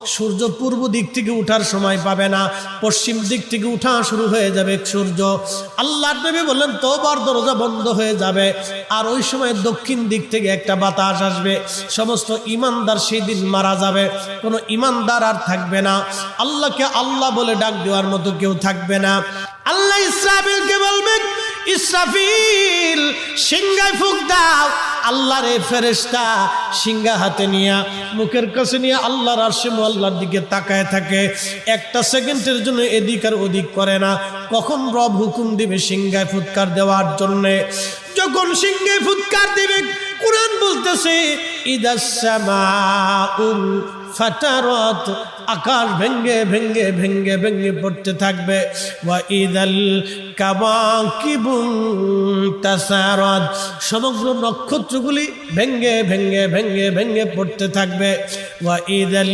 সূর্য পূর্ব দিক থেকে উঠার সময় পাবে না, পশ্চিম দিক থেকে উঠা শুরু হয়ে যাবে সূর্য। আল্লাহর নবী বললেন তওবার দরজা বন্ধ হয়ে যাবে, আর ওই সময় দক্ষিণ দিক থেকে একটা বাতাস আসবে। সমস্ত ঈমানদার সেই দিন মারা যাবে, কোনো ঈমানদার আর থাকবে না। আল্লাহকে আল্লাহ বলে ডাক দেওয়ার মতো কেউ থাকবে না। আল্লাহ ইসরাফিলকে বলবেন, ইসরাফিল সিংহায় ফুঁক দাও। আল্লাহর এই ফেরেশতা সিংহা হাতে নিয়ে মুখের কাছে নিয়ে আল্লাহর আরশে আল্লাহর দিকে তাকায় থাকে, একটা সেকেন্ডের জন্য এদিক আর ওদিক করে না। কখন রব হুকুম দিবে সিংহায় ফুৎকার দেওয়ার জন্য, যখন সিংহায় ফুৎকার দিবে, কুরআন বলতেছে ইদাস সামাউল ফাতারাত, আকাশ ভেঙ্গে ভেঙ্গে ভেঙ্গে ভেঙ্গে পড়তে থাকবে। ওয়া ইদাল কাওয়াকিবু তাসারাত, সমগ্র নক্ষত্রগুলি ভেঙ্গে ভেঙ্গে ভেঙ্গে ভেঙ্গে পড়তে থাকবে। ওয়া ইদাল